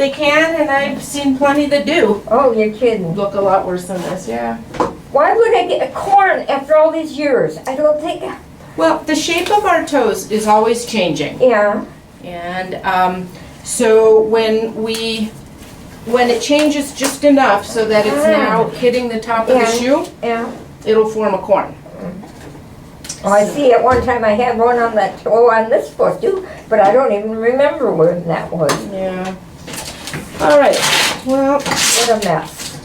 They can, and I've seen plenty that do. Oh, you're kidding. Look a lot worse than this, yeah. Why would I get a corn after all these years? I don't think, Well, the shape of our toes is always changing. yeah. And so when it changes just enough so that it's now hitting the top of the shoe, Yeah. it'll form a corn. Oh, I see at one time I had one on that toe on this foot too, but I don't even remember where that was. Yeah. All right. Well, What a mess.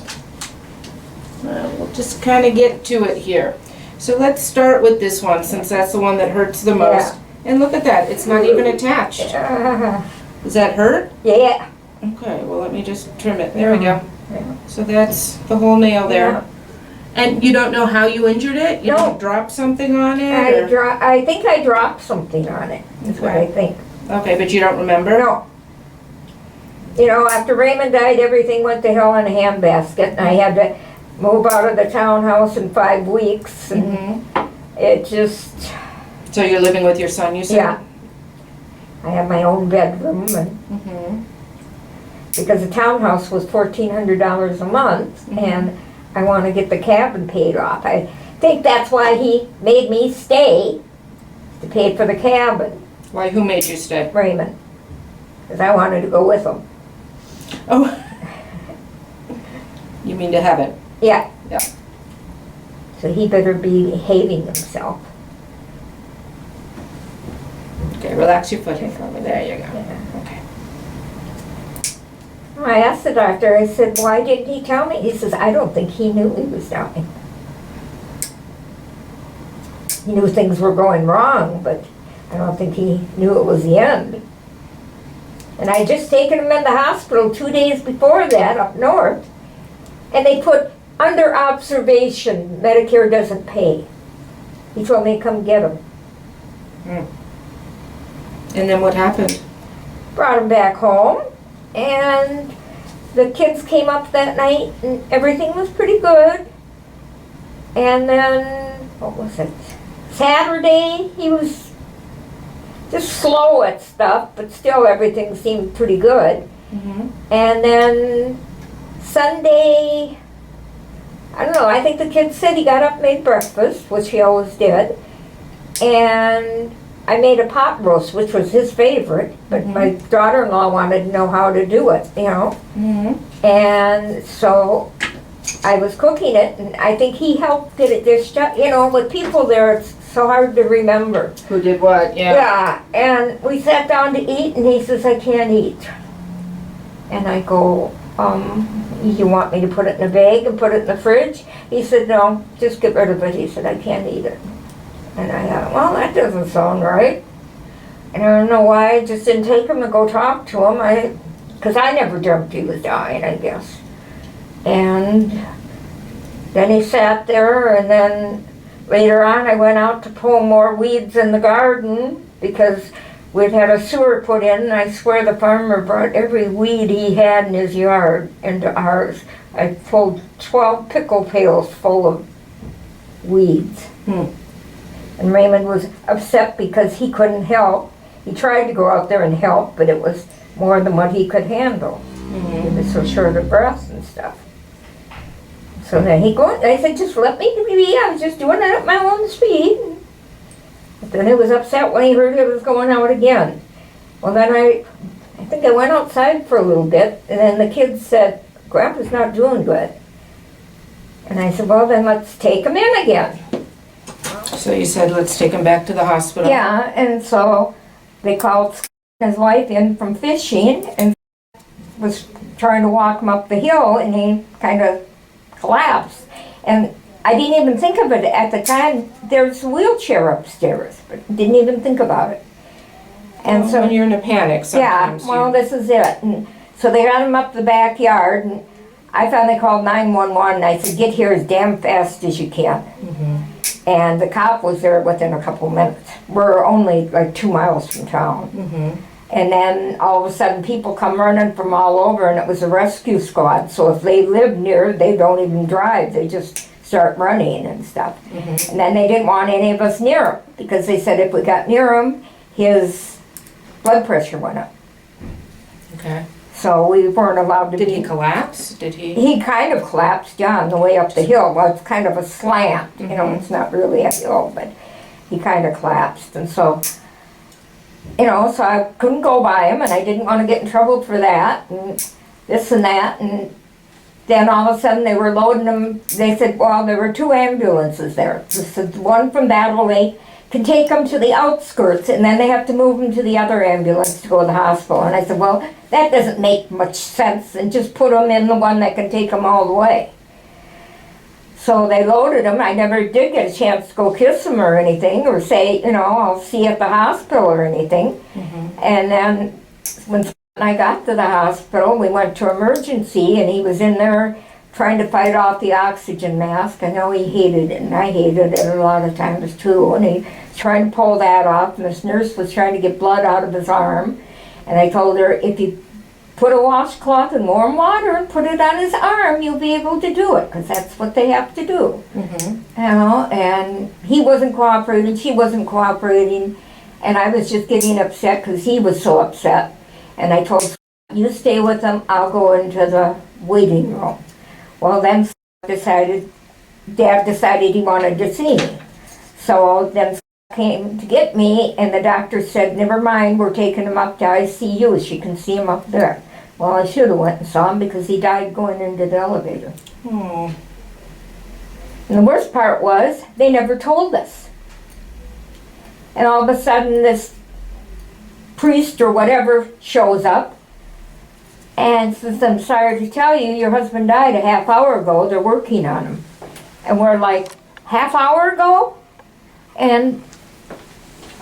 we'll just kind of get to it here. So let's start with this one since that's the one that hurts the most. And look at that. It's not even attached. Does that hurt? Yeah. Okay. Well, let me just trim it. There we go. Yeah. So that's the whole nail there. And you don't know how you injured it? You No. didn't drop something on it? or- I think I dropped something on it, is what I think. Okay, but you don't remember? No. You know, after Raymond died, everything went to hell in a handbasket, and I had to move out of the townhouse in 5 weeks, and Mm-hmm. it just, So you're living with your son, you said? yeah. I had my own bedroom, and Mm-hmm. because the townhouse was $1,400 a month, and I want to get the cabin paid off. I think that's why he made me stay, to pay for the cabin, Why, who made you stay? Raymond, because I wanted to go with him. Oh. You mean to heaven? Yeah. Yeah. So he better be behaving himself. Okay, relax your foot here for me. There you go. Yeah. Okay. I asked the doctor, I said, why didn't he tell me? He says, I don't think he knew he was dying. He knew things were going wrong, but I don't think he knew it was the end. And I had just taken him in the hospital 2 days before that up north, and they put under observation, Medicare doesn't pay. He told me to come get him. And then what happened? Brought him back home, and the kids came up that night, and everything was pretty good. And then, what was it? Saturday, he was just slow at stuff, but still everything seemed pretty good. Mm-hmm. And then Sunday, I don't know, I think the kid said he got up and made breakfast, which he always did. And I made a pot roast, which was his favorite, but my daughter-in-law wanted to know how to do it, you know. Mm-hmm. And so I was cooking it, and I think he helped get it dished up. You know, with people there, it's so hard to remember. Who did what? Yeah. Yeah, and we sat down to eat, and he says, I can't eat. And I go, you want me to put it in a bag and put it in the fridge? He said, no, just get rid of it. He said, I can't eat it. And I thought, well, that doesn't sound right. And I don't know why I just didn't take him and go talk to him. Because I never dreamt he was dying, I guess. And then he sat there, and then later on I went out to pull more weeds in the garden because we'd had a sewer put in, and I swear the farmer brought every weed he had in his yard into ours. I pulled 12 pickle pails full of weeds. And Raymond was upset because he couldn't help. He tried to go out there and help, but it was more than what he could handle. He was so short of breath and stuff. So then I said, just let me be. I was just doing it at my own speed. But then he was upset when he heard it was going out again. Well, then I think I went outside for a little bit, and then the kids said, Grandpa's not doing good. And I said, well, then let's take him in again. So you said, let's take him back to the hospital. Yeah, and so they called his wife in from fishing and was trying to walk him up the hill, and he kind of collapsed. And I didn't even think of it at the time. There's a wheelchair upstairs, but didn't even think about it. And Well, so when you're in a panic sometimes. yeah, well, this is it. And so they got him up the backyard, and I finally called 911, and I said, get here as damn fast as you can. And the cop was there within a couple minutes. We're only like 2 miles from town. And then all of a sudden people come running from all over, and it was a rescue squad. So if they live near, they don't even drive. They just start running and stuff. And then they didn't want any of us near him because they said if we got near him, his blood pressure went up. Okay. So we weren't allowed to Did be. he collapse? Did he? He kind of collapsed, yeah, on the way up the hill. Well, it's kind of a slant, you know, it's not really a hill, but he kind of collapsed. And so, you know, so I couldn't go by him, and I didn't want to get in trouble for that, and this and that. And then all of a sudden they were loading him. They said, well, there were 2 ambulances there. This is one from Battle Lake can take them to the outskirts, and then they have to move them to the other ambulance to go to the hospital. And I said, well, that doesn't make much sense, and just put them in the one that can take them all the way. So they loaded him. I never did get a chance to go kiss him or anything, or say, you know, I'll see you at the hospital or anything. And then when I got to the hospital, we went to emergency, and he was in there trying to fight off the oxygen mask. I know he hated it, and I hated it a lot of times too. And he was trying to pull that off, and this nurse was trying to get blood out of his arm. And I told her, if you put a washcloth in warm water and put it on his arm, you'll be able to do it, because that's what they have to do. You know, and he wasn't cooperating, she wasn't cooperating, and I was just getting upset because he was so upset. And I told him, you stay with him, I'll go into the waiting room. Well, then Dad decided he wanted to see me. So then came to get me, and the doctor said, never mind, we're taking him up to ICU. She can see him up there. Well, I should have went and saw him, because he died going into the elevator. Oh. And the worst part was, they never told us. And all of a sudden, this priest or whatever shows up and says, I'm sorry to tell you, your husband died a half hour ago. They're working on him. And we're like, half hour ago? And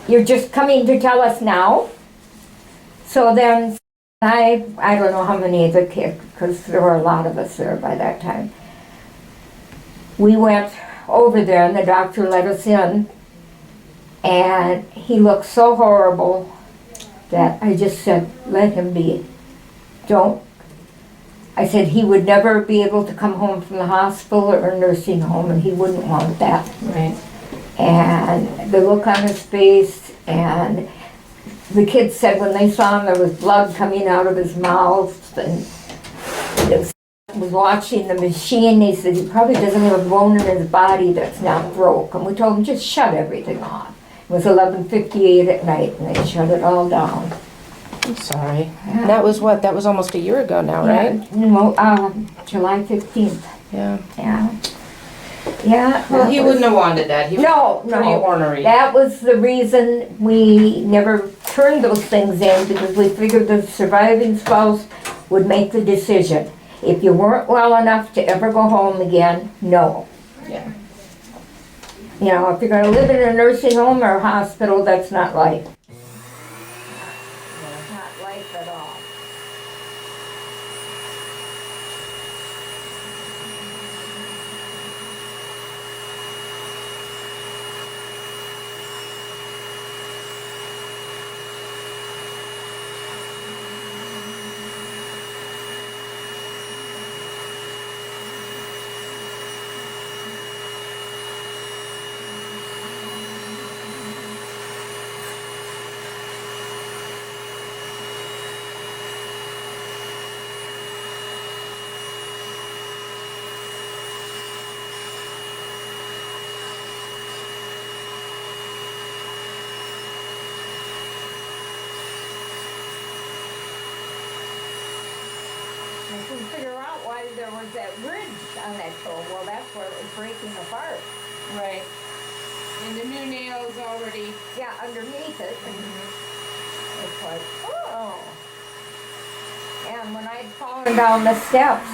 you're just coming to tell us now? So then I don't know how many of the kids, because there were a lot of us there by that time. We went over there, and the doctor let us in, and he looked so horrible that I just said, let him be. Don't. I said he would never be able to come home from the hospital or nursing home, and he wouldn't want that. Right. And the look on his face, and the kids said when they saw him there was blood coming out of his mouth, and was watching the machine. He said he probably doesn't have a bone in his body that's not broke. And we told him, just shut everything off. It was 11:58 at night, and they shut it all down. I'm sorry. Yeah. That was what? That was almost a year ago now, right? Yeah, no, July 15th. Yeah. Yeah. Yeah. Well, he wouldn't have wanted that. He was pretty ornery. That was the reason we never turned those things in, because we figured the surviving spouse would make the decision. If you weren't well enough to ever go home again, no. Yeah. You know, if you're going to live in a nursing home or a hospital, that's not life. Not life at all. I couldn't figure out why there was that ridge on that toe. Well, that's where it was breaking apart. Right. And the new nail's already. Yeah, underneath it. And it's like, oh. And when I'd fallen down the steps,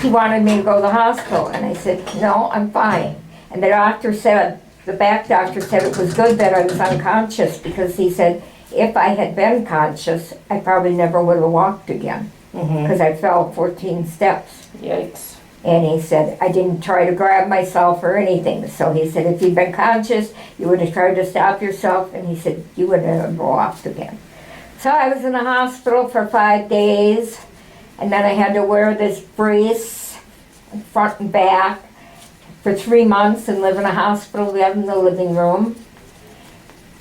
he wanted me to go to the hospital. And I said, no, I'm fine. And the doctor said, the back doctor said it was good that I was unconscious, because he said, if I had been conscious, I probably never would have walked again. Because I fell 14 steps. Yikes. And he said, I didn't try to grab myself or anything. So he said, if you'd been conscious, you would have tried to stop yourself. And he said, you would have never walked again. So I was in the hospital for 5 days. And then I had to wear this brace front and back for 3 months and live in a hospital, live in the living room.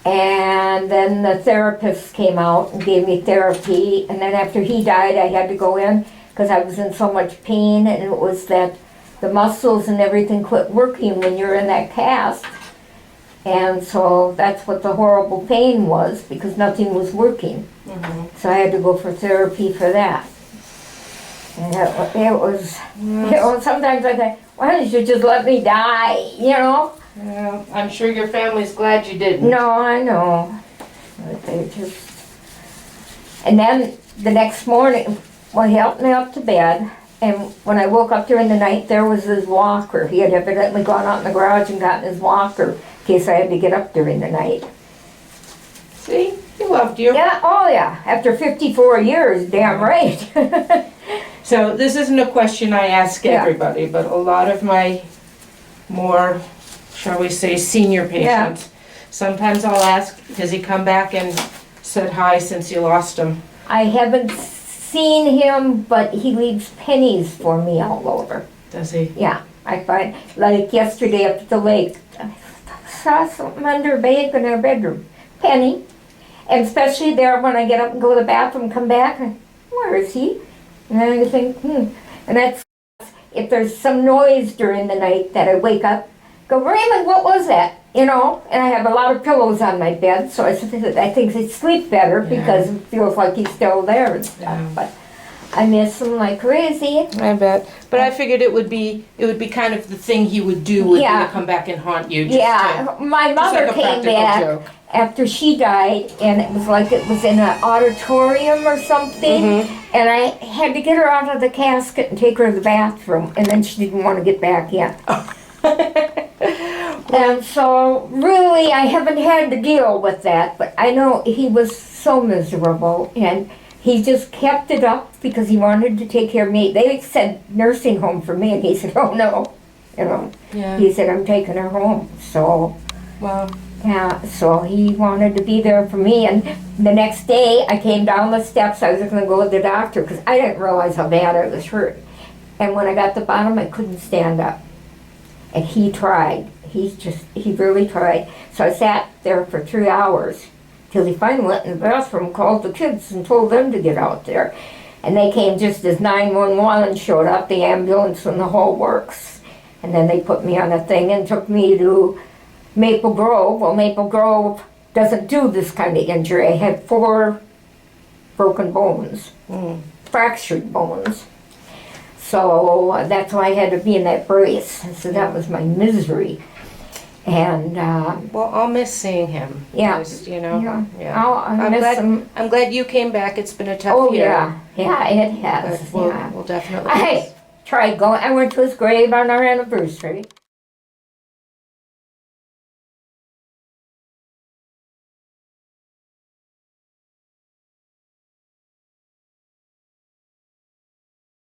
And then the therapist came out and gave me therapy. And then after he died, I had to go in because I was in so much pain. And it was that the muscles and everything quit working when you're in that cast. And so that's what the horrible pain was, because nothing was working. Mm-hmm. So I had to go for therapy for that. And it was sometimes I think, why don't you just let me die, you know? Yeah, I'm sure your family's glad you didn't. No, I know. But they just... And then the next morning, well, he helped me up to bed. And when I woke up during the night, there was his walker. He had evidently gone out in the garage and gotten his walker in case I had to get up during the night. See? He loved you. Yeah, oh yeah. After 54 years, damn right. So this isn't a question I ask everybody, but a lot of my more, shall we say, senior patients, sometimes I'll ask, has he come back and said hi since you lost him? I haven't seen him, but he leaves pennies for me all over. Does he? Yeah, I find, like yesterday up at the lake, I saw something under a bag in our bedroom. Penny. And especially there when I get up and go to the bathroom, come back, where is he? And then I think, And that's, if there's some noise during the night that I wake up, go, Raymond, what was that? You know, and I have a lot of pillows on my bed, so I think they sleep better because it feels like he's still there and stuff. Yeah. But I miss him like crazy. I bet. But I figured it would be kind of the thing he would do would be to come back and haunt you. My mother like a came practical back joke. after she died, and it was in an auditorium or something, and I had to get her out of the casket and take her to the bathroom, and then she didn't want to get back in. And so really I haven't had to deal with that, but I know he was so miserable, and he just kept it up because he wanted to take care of me. They said nursing home for me, and he said, oh no, you know. Yeah. He said, I'm taking her home. So, Wow. yeah, so he wanted to be there for me. And the next day I came down the steps. I was going to go to the doctor because I didn't realize how bad I was hurt. And when I got to the bottom, I couldn't stand up. And he tried. He really tried. So I sat there for 3 hours till he finally went in the bathroom, called the kids and told them to get out there. And they came just as 911 showed up, the ambulance and the whole works. And then they put me on a thing and took me to Maple Grove. Well, Maple Grove doesn't do this kind of injury. I had 4 broken bones, fractured bones. So that's why I had to be in that brace. So that was my misery. And well, I'll miss seeing him. Yeah. Just, you know. Yeah. I miss him. I'm glad you came back. It's been a tough year. Yeah, it has. But we'll definitely. I tried going. I went to his grave on our anniversary.